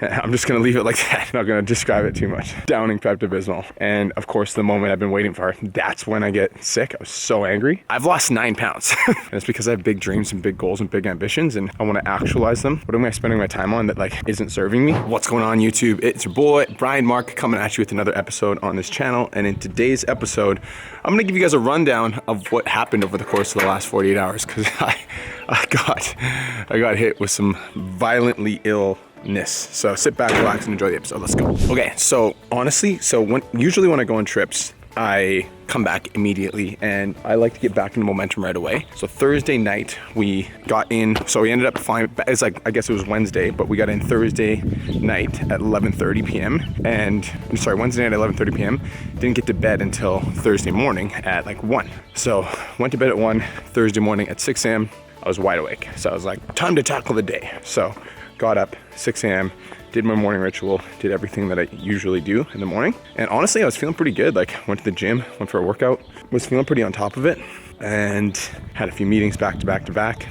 I'm just gonna leave it like that. I'm not gonna describe it too much. Downing Pepto-Bismol. And of course, the moment I've been waiting for, that's when I get sick. I was so angry. I've lost 9 pounds. And it's because I have big dreams and big goals and big ambitions and I wanna actualize them. What am I spending my time on that like isn't serving me? What's going on YouTube? It's your boy, Brian Mark, coming at you with another episode on this channel. And in today's episode, I'm gonna give you guys a rundown of what happened over the course of the last 48 hours because I got hit with some violently illness. So sit back, relax, and enjoy the episode. Let's go. Okay, so honestly, usually when I go on trips, I come back immediately and I like to get back into momentum right away. So Thursday night we got in, so we ended up flying, it's like, I guess it was Wednesday, but we got in Thursday night at 11:30 p.m. and, sorry, Wednesday night at 11:30 p.m. Didn't get to bed until Thursday morning at like 1. So went to bed at 1, Thursday morning at 6 a.m. I was wide awake. So I was like, time to tackle the day. So got up 6 a.m., did my morning ritual, did everything that I usually do in the morning. And honestly, I was feeling pretty good. Like went to the gym, went for a workout, was feeling pretty on top of it and had a few meetings back to back to back.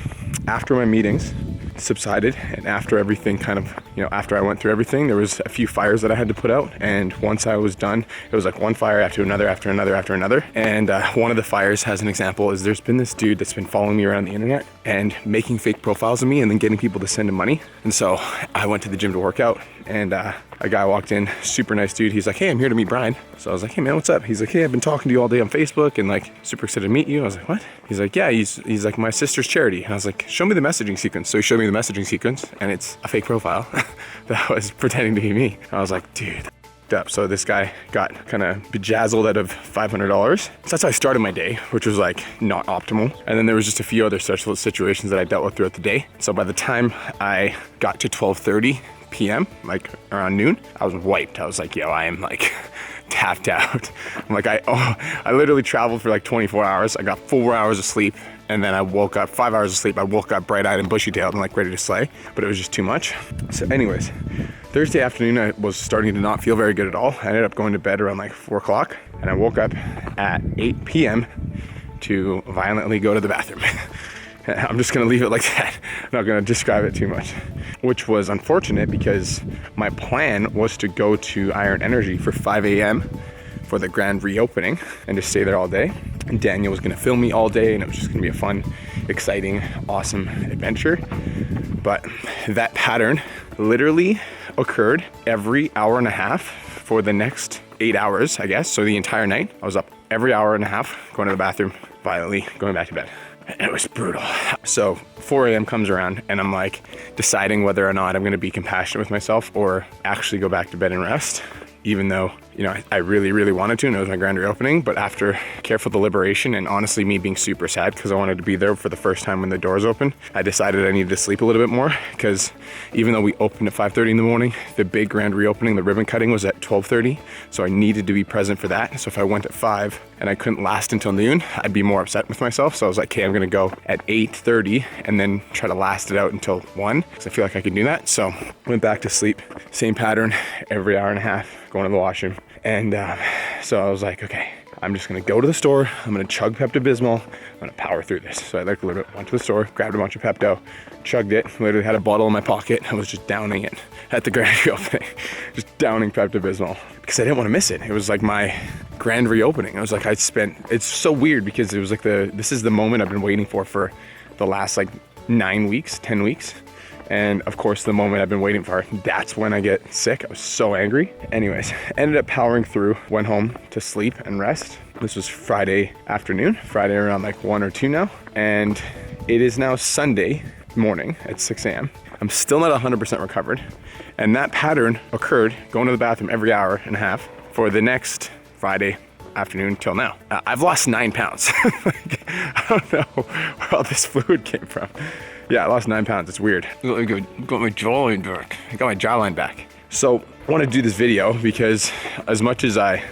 After my meetings subsided and after everything kind of, after I went through everything, there was a few fires that I had to put out. And once I was done, it was like one fire after another, after another, after another. And one of the fires, as an example, is there's been this dude that's been following me around the internet and making fake profiles of me and then getting people to send him money. And so I went to the gym to work out and a guy walked in, super nice dude. He's like, hey, I'm here to meet Brian. So I was like, hey man, what's up? He's like, hey, I've been talking to you all day on Facebook and like super excited to meet you. I was like, what? He's like, yeah, he's like my sister's charity. And I was like, show me the messaging sequence. So he showed me the messaging sequence and it's a fake profile that was pretending to be me. And I was like, dude, up. So this guy got kind of bejazzled out of $500. So that's how I started my day, which was like not optimal. And then there was just a few other stressful situations that I dealt with throughout the day. So by the time I got to 12:30 p.m., like around noon, I was wiped. I was like, yo, I am like tapped out. I'm like, I literally traveled for like 24 hours. I got 4 hours of sleep. And then I woke up, 5 hours of sleep. I woke up bright-eyed and bushy-tailed and like ready to slay, but it was just too much. So anyways, Thursday afternoon, I was starting to not feel very good at all. I ended up going to bed around like 4 o'clock and I woke up at 8 p.m. to violently go to the bathroom. I'm just gonna leave it like that. I'm not gonna describe it too much, which was unfortunate because my plan was to go to Iron Energy for 5 a.m. for the grand reopening and to stay there all day. And Daniel was gonna film me all day and it was just gonna be a fun, exciting, awesome adventure. But that pattern literally occurred every hour and a half for the next 8 hours, I guess. So the entire night, I was up every hour and a half, going to the bathroom, violently going back to bed. And it was brutal. So 4 a.m. comes around and I'm like deciding whether or not I'm gonna be compassionate with myself or actually go back to bed and rest, even though, I really, really wanted to and it was my grand reopening. But after careful deliberation and honestly me being super sad because I wanted to be there for the first time when the doors opened, I decided I needed to sleep a little bit more because even though we opened at 5:30 in the morning, the big grand reopening, the ribbon cutting was at 12:30. So I needed to be present for that. So if I went at 5 and I couldn't last until noon, I'd be more upset with myself. So I was like, okay, I'm gonna go at 8:30 and then try to last it out until 1 because I feel like I could do that. So went back to sleep, same pattern every hour and a half, going to the washroom. And so I was like, okay, I'm just gonna go to the store. I'm gonna chug Pepto-Bismol. I'm gonna power through this. So I like literally went to the store, grabbed a bunch of Pepto, chugged it, literally had a bottle in my pocket. I was just downing it at the grand reopening, just downing Pepto-Bismol because I didn't want to miss it. It was like my grand reopening. I was like, it's so weird because it was like this is the moment I've been waiting for the last like 9 weeks, 10 weeks. And of course, the moment I've been waiting for, that's when I get sick. I was so angry. Anyways, ended up powering through, went home to sleep and rest. This was Friday afternoon, Friday around like 1 or 2 now. And it is now Sunday morning at 6 a.m. I'm still not 100% recovered. And that pattern occurred going to the bathroom every hour and a half for the next Friday afternoon till now. I've lost 9 pounds. I don't know where all this fluid came from. Yeah, I lost 9 pounds. It's weird. Got my jawline back. I got my jawline back. So I want to do this video because as much as I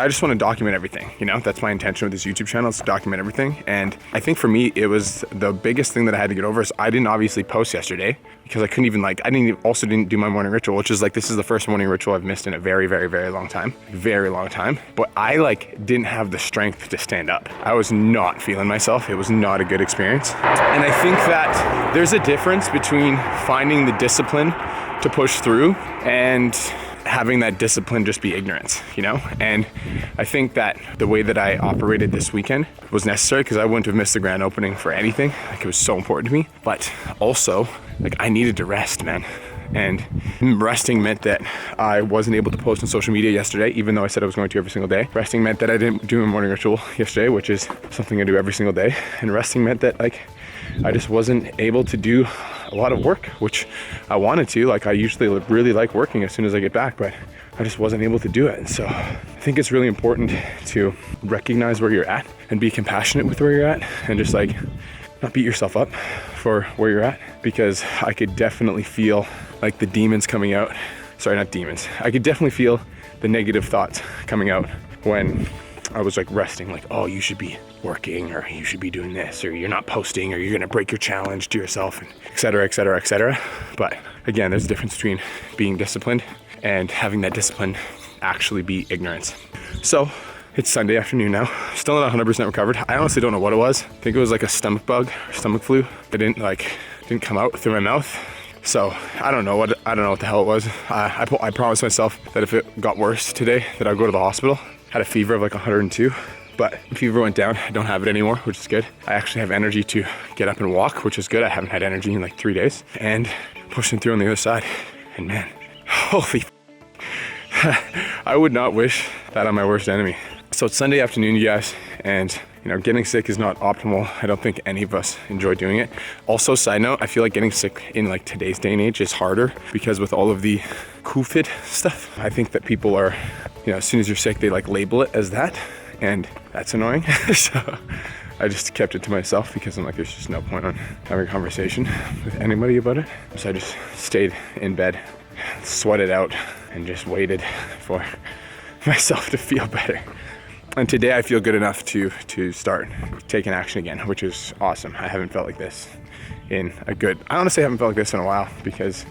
just want to document everything, that's my intention with this YouTube channel, is to document everything. And I think for me, it was the biggest thing that I had to get over is I didn't obviously post yesterday because I couldn't even I didn't do my morning ritual, which is like, this is the first morning ritual I've missed in a very, very, very long time, but I didn't have the strength to stand up. I was not feeling myself. It was not a good experience. And I think that there's a difference between finding the discipline to push through, and having that discipline just be ignorance, you know? And I think that the way that I operated this weekend was necessary, because I wouldn't have missed the grand opening for anything. Like, it was so important to me. But also, like, I needed to rest, man. And resting meant that I wasn't able to post on social media yesterday, even though I said I was going to every single day. Resting meant that I didn't do a morning ritual yesterday, which is something I do every single day. And resting meant that, like, I just wasn't able to do a lot of work, which I wanted to. Like, I usually really like working as soon as I get back, but I just wasn't able to do it. And so I think it's really important to recognize where you're at and be compassionate with where you're at, and just like not beat yourself up for where you're at, because I could definitely feel like the demons coming out. Sorry, not demons. I could definitely feel the negative thoughts coming out when I was like resting, like, oh, you should be working, or you should be doing this, or you're not posting, or you're gonna break your challenge to yourself, and et cetera, et cetera, et cetera. But again, there's a difference between being disciplined and having that discipline actually be ignorance. So it's Sunday afternoon now, still not 100% recovered. I honestly don't know what it was. I think it was like a stomach bug or stomach flu. It didn't come out through my mouth. So I don't know what the hell it was. I promised myself that if it got worse today, that I'd go to the hospital. Had a fever of like 102, but the fever went down. I don't have it anymore, which is good. I actually have energy to get up and walk, which is good. I haven't had energy in like 3 days, and pushing through on the other side. And man, holy, I would not wish that on my worst enemy. So it's Sunday afternoon, you guys, and you know, getting sick is not optimal. I don't think any of us enjoy doing it. Also, side note, I feel like getting sick in like today's day and age is harder, because with all of the COVID stuff, I think that people are, you know, as soon as you're sick, they like label it as that, and that's annoying. So I just kept it to myself, because I'm like, there's just no point on having a conversation with anybody about it. So I just stayed in bed, sweated out, and just waited for myself to feel better. And today I feel good enough to start taking action again, which is awesome. I haven't felt like this I honestly haven't felt like this in a while, because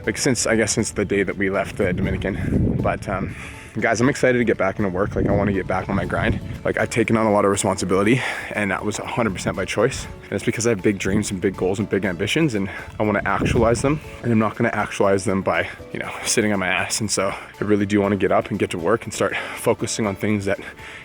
like since the day that we left the Dominican. But guys, I'm excited to get back into work. Like, I want to get back on my grind. Like, I've taken on a lot of responsibility, and that was 100% by choice. And it's because I have big dreams and big goals and big ambitions, and I want to actualize them. And I'm not going to actualize them by, you know, sitting on my ass. And so I really do want to get up and get to work and start focusing on things that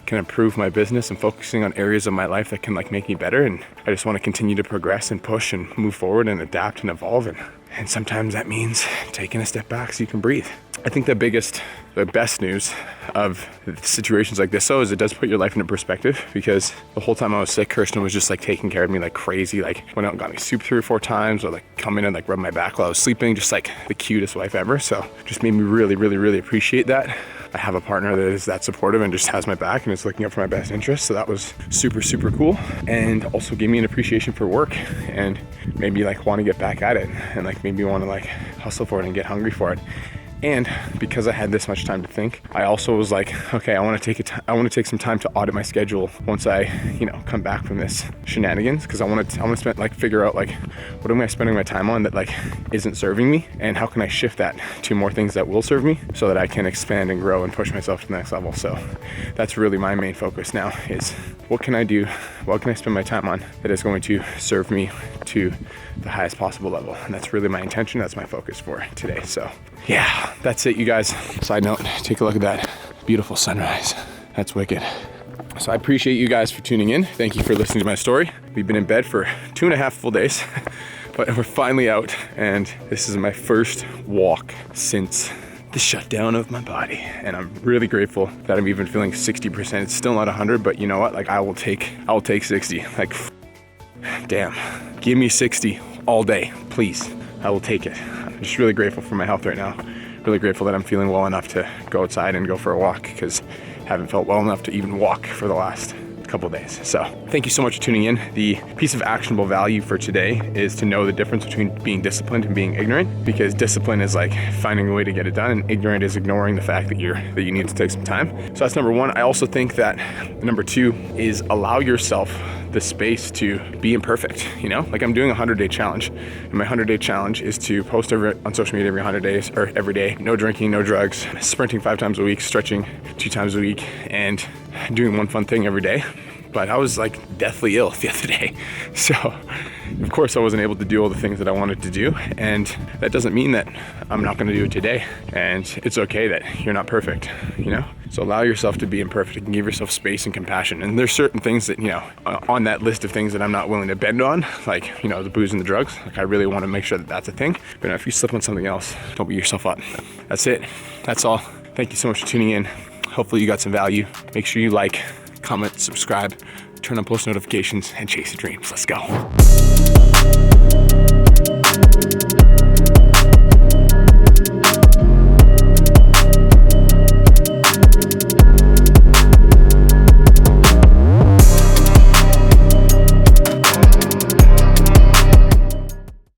can improve my business, and focusing on areas of my life that can like make me better. And I just want to continue to progress and push and move forward and adapt and evolve. And sometimes that means taking a step back so you can breathe. I think the best news of situations like this, though, is it does put your life into perspective, because the whole time I was sick, Kirsten was just like taking care of me like crazy. Like, went out and got me soup 3 or 4 times, or like come in and like rub my back while I was sleeping. Just like the cutest wife ever. So just made me really, really, really appreciate that. I have a partner that is that supportive and just has my back and is looking out for my best interests. So that was super, super cool. And also gave me an appreciation for work, and made me like want to get back at it, and like made me want to like hustle for it and get hungry for it. And because I had this much time to think, I also was like, okay, I want to take some time to audit my schedule once I, you know, come back from this shenanigans, because I want to figure out like, what am I spending my time on that like isn't serving me, and how can I shift that to more things that will serve me, so that I can expand and grow and push myself to the next level. So that's really my main focus now, is what can I do, what can I spend my time on that is going to serve me to the highest possible level. And that's really my intention. That's my focus for today. So yeah, that's it, you guys. Side note, take a look at that beautiful sunrise. That's wicked. So I appreciate you guys for tuning in. Thank you for listening to my story. We've been in bed for 2.5 full days, but we're finally out, and this is my first walk since the shutdown of my body. And I'm really grateful that I'm even feeling 60%. It's still not 100, but you know what? Like, I'll take 60. Like, damn, give me 60 all day, please. I will take it. I'm just really grateful for my health right now. Really grateful that I'm feeling well enough to go outside and go for a walk, because I haven't felt well enough to even walk for the last couple days. So thank you so much for tuning in. The piece of actionable value for today is to know the difference between being disciplined and being ignorant, because discipline is like finding a way to get it done, and ignorant is ignoring the fact that you need to take some time. So that's number one. I also think that number two is allow yourself the space to be imperfect. You know, like, I'm doing a 100-day challenge, and my 100-day challenge is to post on social media every 100 days, or every day. No drinking, no drugs, sprinting 5 times a week, stretching 2 times a week, and doing one fun thing every day. but I was like deathly ill the other day. So of course I wasn't able to do all the things that I wanted to do, and that doesn't mean that I'm not going to do it today. And it's okay that you're not perfect, you know? So allow yourself to be imperfect and give yourself space and compassion. And there's certain things that, you know, on that list of things that I'm not willing to bend on, like, you know, the booze and the drugs. Like, I really want to make sure that that's a thing. But if you slip on something else, don't beat yourself up. That's it. That's all. Thank you so much for tuning in. Hopefully you got some value. Make sure you like, comment, subscribe, turn on post notifications, and chase your dreams. Let's go.